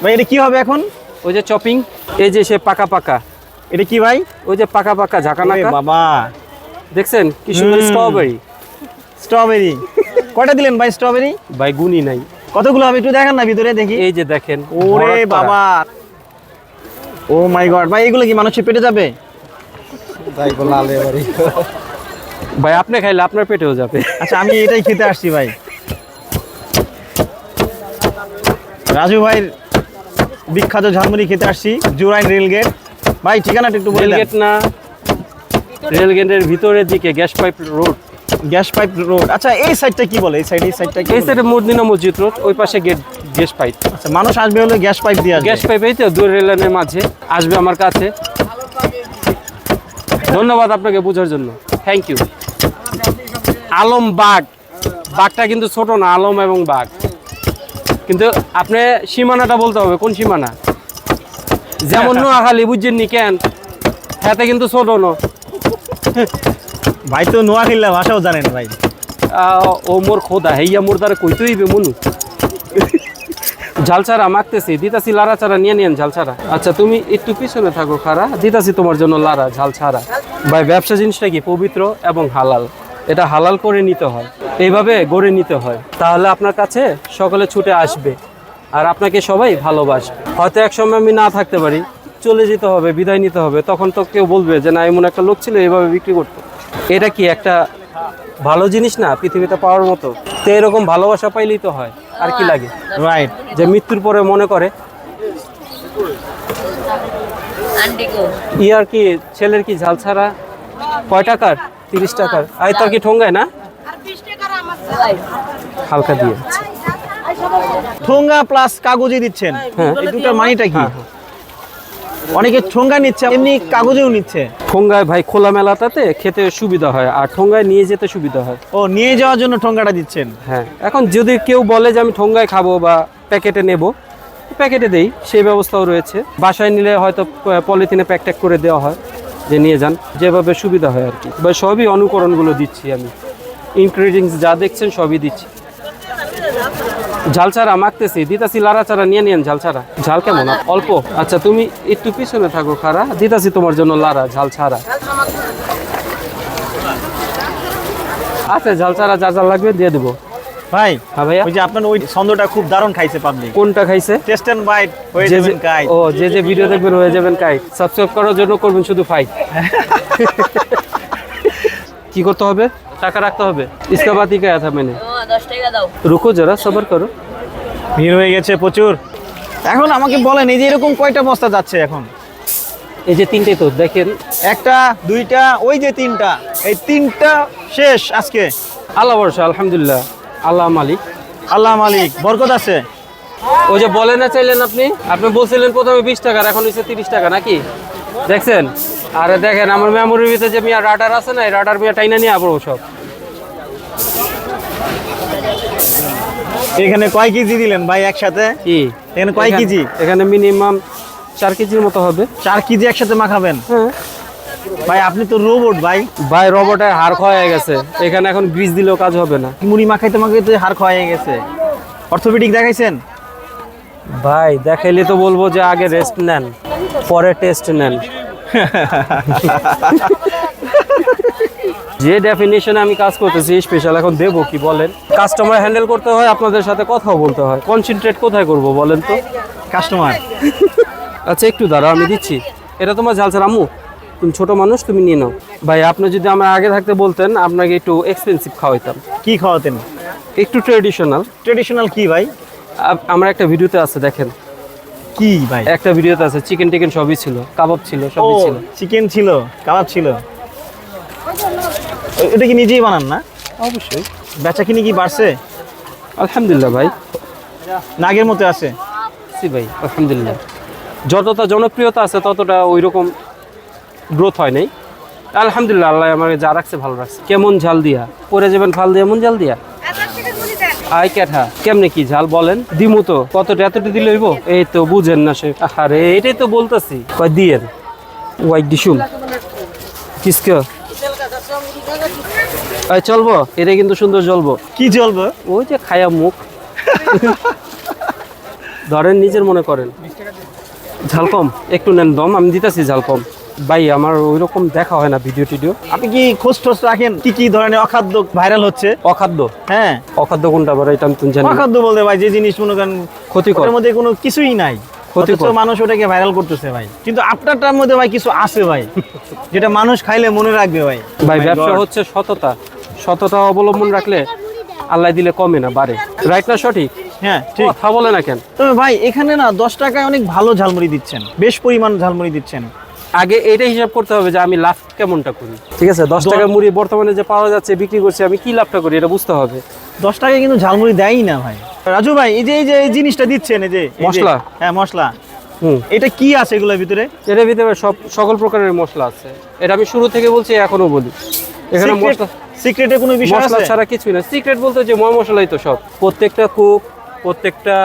ভাই এটা কি হবে এখন? ওই যে চপিং, এই যে সে পাকা পাকা, এটা কি ভাই? ওই যে পাকা পাকা ঝাঁকানা বাবা, দেখছেন কি সুন্দর স্ট্রবেরি। স্ট্রবেরি কয়টা দিলেন ভাই স্ট্রবেরি? ভাই গুনি নাই। কতগুলো হবে একটু দেখান না ভিতরে দেখি। এই যে দেখেন, ওরে বাবা, ও মাই গড ভাই, এগুলো কি মানুষের পেটে যাবে? ভাই লালে বাড়ি ভাই, আপনি খাইলে আপনার পেটেও যাবে। আচ্ছা আমি এটাই খেতে আসছি ভাই। রাজু ভাইয়ের বিখ্যাত ঝালমুড়ি খেতে আসছি, জুরাইন রেলগেট। ভাই ঠিকানাটা একটু বলে দেন। রেলগেট না, রেলগেটের ভিতরের দিকে gas pipe road. Gas pipe road. আচ্ছা এই সাইডটা কি বলে? এই সাইডটা কি? এই সাইডে মদিনা মসজিদ রোড, ওই পাশে গ্যাস পাইপ। আচ্ছা মানুষ আসবে হলো গ্যাস পাইপ দিয়ে আসবে। গ্যাস পাইপ এই তো দূর রেল লাইনের মাঝে আসবে আমার কাছে। ধন্যবাদ আপনাকে বোঝার জন্য, থ্যাংক ইউ। আলম বাগ, বাঘটা কিন্তু ছোট না, আলম এবং বাঘ। কিন্তু আপনি সীমানাটা বলতে হবে, কোন সীমানা? যেমন নোয়াখালী বুঝছেন নি কেন, হাতে কিন্তু ছোট ন। ভাই তো নোয়াখালী ভাষাও জানেন ভাই। ও মোর খোদা হেইয়া মোর দ্বারা কইতে হইবে মনু। ঝালছাড়া মাখতেছি, দিতাছি লারা চারা নিয়ে নিয়েন ঝালছাড়া। আচ্ছা তুমি একটু পিছনে থাকো খারা, দিতাছি তোমার জন্য লারা ঝালছাড়া। ভাই ব্যবসা জিনিসটা কি পবিত্র এবং হালাল, এটা হালাল করে নিতে হয়, এইভাবে গড়ে নিতে হয়, তাহলে আপনার কাছে সকলে ছুটে আসবে আর আপনাকে সবাই ভালোবাসবে। হয়তো এক সময় আমি না থাকতে পারি, চলে যেতে হবে, বিদায় নিতে হবে, তখন তো কেউ বলবে যে না এমন একটা লোক ছিল এইভাবে বিক্রি করতো। এটা কি একটা ভালো জিনিস না পৃথিবীতে পাওয়ার মতো? তো এরকম ভালোবাসা পাইলেই তো হয়, আর কি লাগে? রাইট। যে মৃত্যুর পরে মনে করে ইয়ার কি ছেলের কি ঝাল ছাড়া কয় টাকার? 30 টাকার। আই তোর কি ঠোঙ্গায় না হালকা দিয়ে ঠোঙ্গা প্লাস কাগজে দিচ্ছেন, এই দুটো মানিটা কি? অনেকে ঠোঙ্গা নিচ্ছে, এমনি কাগজেও নিচ্ছে। ঠোঙ্গায় ভাই খোলা মেলাটাতে খেতে সুবিধা হয়, আর ঠোঙ্গায় নিয়ে যেতে সুবিধা হয়। ও নিয়ে যাওয়ার জন্য ঠোঙ্গাটা দিচ্ছেন। হ্যাঁ, এখন যদি কেউ বলে যে আমি ঠোঙ্গায় খাবো বা প্যাকেটে নেব, প্যাকেটে দেই, সেই ব্যবস্থাও রয়েছে। বাসায় নিলে হয়তো পলিথিনে প্যাক ট্যাক করে দেওয়া হয় যে নিয়ে যান, যেভাবে সুবিধা হয় আর কি। বা সবই অনুকরণগুলো দিচ্ছি আমি, ইনগ্রিডিয়েন্টস যা দেখছেন সবই দিচ্ছি। ঝাল ছাড়া মাখতেছি, দিতাছি লারা চারা নিয়ে নিয়েন ঝাল ছাড়া। ঝাল কেমন? অল্প? আচ্ছা তুমি একটু পিছনে থাকো খারা, দিতাছি তোমার জন্য লারা ঝাল ছাড়া। আচ্ছা ঝাল ছাড়া যা যা লাগবে দিয়ে দেবো। ভাই হ্যাঁ ভাইয়া, ওই যে আপনার ওই ছন্দটা খুব দারুণ খাইছে পাবলিক। কোনটা খাইছে? টেস্ট এন্ড বাইট হয়ে যাবেন কাই। ও যে যে ভিডিও দেখবেন হয়ে যাবেন কাই। সাবস্ক্রাইব করার জন্য করবেন শুধু ফাইট। কি করতে হবে? টাকা রাখতে হবে। इसका बात ही क्या था मैंने। 10 টাকা দাও। रुको जरा सब्र करो। ভিড় হয়ে গেছে প্রচুর। এখন আমাকে বলেন এই যে এরকম কয়টা বস্তা যাচ্ছে এখন? এই যে তিনটে তো দেখেন, একটা দুইটা, ওই যে তিনটা, এই তিনটা শেষ আজকে। আল্লাহ ভরসা, আলহামদুলিল্লাহ, আল্লাহ মালিক। আল্লাহ মালিক, বরকত আছে। ওই যে বলে না চাইলেন আপনি, আপনি বলছিলেন প্রথমে 20 টাকার, এখন হচ্ছে 30 টাকা নাকি? দেখছেন? আরে দেখেন আমার মেমোরির ভিতরে যে মিয়া রাডার আছে না, এই রাডার মিয়া টাইনা নিয়ে আবার সব। এখানে কয় কেজি দিলেন ভাই একসাথে? কি এখানে কয় কেজি? এখানে মিনিমাম 4 কেজির মতো হবে। 4 কেজি একসাথে মাখাবেন? হ্যাঁ ভাই আপনি তো রোবট ভাই। ভাই রোবটের হাড় ক্ষয় হয়ে গেছে, এখানে এখন গ্রিজ দিলেও কাজ হবে না। মুড়ি মাখাইতে মাখাইতে হাড় ক্ষয় হয়ে গেছে। অর্থোপেডিক দেখাইছেন? ভাই দেখাইলে তো বলবো যে আগে রেস্ট নেন, পরে টেস্ট নেন। যে ডেফিনিশনে আমি কাজ করতেছি স্পেশাল, এখন দেবো কি বলেন? কাস্টমার হ্যান্ডেল করতে হয়, আপনাদের সাথে কথাও বলতে হয়, কনসেন্ট্রেট কোথায় করব বলেন তো? কাস্টমার। আচ্ছা একটু দাঁড়াও, আমি দিচ্ছি। এটা তোমার ঝাল ছাড়া, আম্মু তুমি ছোট মানুষ, তুমি নিয়ে নাও। ভাই আপনি যদি আমার আগে থাকতে বলতেন, আপনাকে একটু এক্সপেন্সিভ খাওয়াইতাম। কি খাওয়াতেন? একটু ট্রেডিশনাল। ট্রেডিশনাল কি ভাই? আমার একটা ভিডিওতে আছে দেখেন। কি ভাই? একটা ভিডিওতে আছে চিকেন টিকেন সবই ছিল, কাবাব ছিল, ও সবই ছিল। চিকেন ছিল, কাবাব ছিল। এটা কি নিজেই বানান না? অবশ্যই। বেচা কিনি কি বাড়ছে? আলহামদুলিল্লাহ ভাই, নাগের মতো আছে। সি ভাই আলহামদুলিল্লাহ। যতটা জনপ্রিয়তা আছে ততটা ওই রকম গ্রোথ হয় নাই। আলহামদুলিল্লাহ, আল্লাহ আমাকে যা রাখছে ভালো রাখছে। কেমন ঝাল দিয়া পরে যাবেন, ফাল দিয়ে এমন ঝাল দিয়া আই ক্যাঠা কেমনে কি ঝাল বলেন? দিমু তো কতটা, এতটা দিলে হইব? এই তো বুঝেন না সে। আরে এটাই তো বলতেছি, কয় দিয়েন ওয়াইট ডিশুম কিসকা চলবো। এটা কিন্তু সুন্দর জ্বলবো। কি জ্বলবো? ওই যে খায়া মুখ। ধরেন নিজের মনে করেন ঝাল কম একটু নেন দম, আমি দিতেছি ঝাল কম। ভাই আমার ওইরকম দেখা হয় না ভিডিও টিডিও। আপনি কি খোঁজ টোজ রাখেন কি কি ধরনের অখাদ্য ভাইরাল হচ্ছে? অখাদ্য, হ্যাঁ অখাদ্য কোনটা বড় এটা আমি তো জানি না। অখাদ্য বলতে ভাই যে জিনিস মনে করেন ক্ষতিকর, ওর মধ্যে কোনো কিছুই নাই, ক্ষতিকর। অথচ মানুষ ওটাকে ভাইরাল করতেছে ভাই। কিন্তু আপনারটার মধ্যে ভাই কিছু আছে ভাই, যেটা মানুষ খাইলে মনে রাখবে ভাই। ভাই My ব্যবসা God. হচ্ছে সততা, সততা অবলম্বন রাখলে আল্লাহ দিলে কমে না বাড়ে। রাইট না সঠিক? হ্যাঁ ঠিক। কথা বলে না কেন? তবে ভাই এখানে না 10 টাকায় অনেক ভালো ঝালমুড়ি দিচ্ছেন, বেশ পরিমাণ ঝালমুড়ি দিচ্ছেন। আগে এটা হিসাব করতে হবে যে আমি লাভ কেমনটা করি। ঠিক আছে, 10 টাকা মুড়ি বর্তমানে যে পাওয়া যাচ্ছে বিক্রি করছি, আমি কি লাভটা করি এটা বুঝতে হবে। 10 টাকায় কিন্তু ঝালমুড়ি দেয়ই না ভাই। রাজু ভাই এই যে এই জিনিসটা দিচ্ছেন, এই যে মশলা? হ্যাঁ মশলা। হুম, এটা কি আছে এগুলোর ভিতরে? এর ভিতরে সকল প্রকারের মশলা আছে। এটা আমি শুরু থেকে বলছি, এখনো বলি। এখানে মশলা, সিক্রেটে কোনো বিষয় মশলা আছে? ছাড়া কিছুই না। সিক্রেট বলতে যে ময় মশলাই তো সব। প্রত্যেকটা কুক, প্রত্যেকটা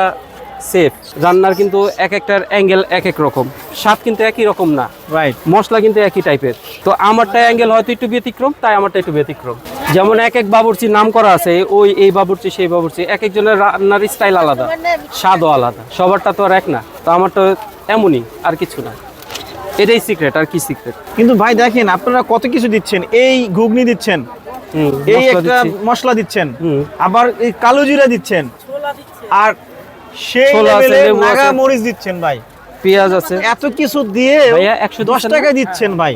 শেফ রান্নার কিন্তু এক একটার অ্যাঙ্গেল এক এক রকম, স্বাদ কিন্তু একই রকম না, রাইট। মশলা কিন্তু একই টাইপের। তো আমারটা অ্যাঙ্গেল হয়তো একটু ব্যতিক্রম, তাই আমারটা একটু ব্যতিক্রম। যেমন এক এক বাবুর্চির নাম করা আছে, এই বাবুর্চি সেই বাবুর্চি, এক একজনের রান্নার স্টাইল আলাদা, স্বাদও আলাদা, সবারটা তো আর এক না। তো আমারটা এমনই, আর কিছু না। এটাই সিক্রেট, আর কি সিক্রেট। কিন্তু ভাই দেখেন আপনারা কত কিছু দিচ্ছেন, এই ঘুগনি দিচ্ছেন, এই একটা মশলা দিচ্ছেন, আবার এই কালো জিরা দিচ্ছেন, আর সেই ছোলা আছে, লেভেলে লেবু আছে, নাগা মরিচ দিচ্ছেন ভাই। পেঁয়াজ আছে, এত কিছু দিয়ে ভাইয়া 110 10 টাকা দিচ্ছেন ভাই।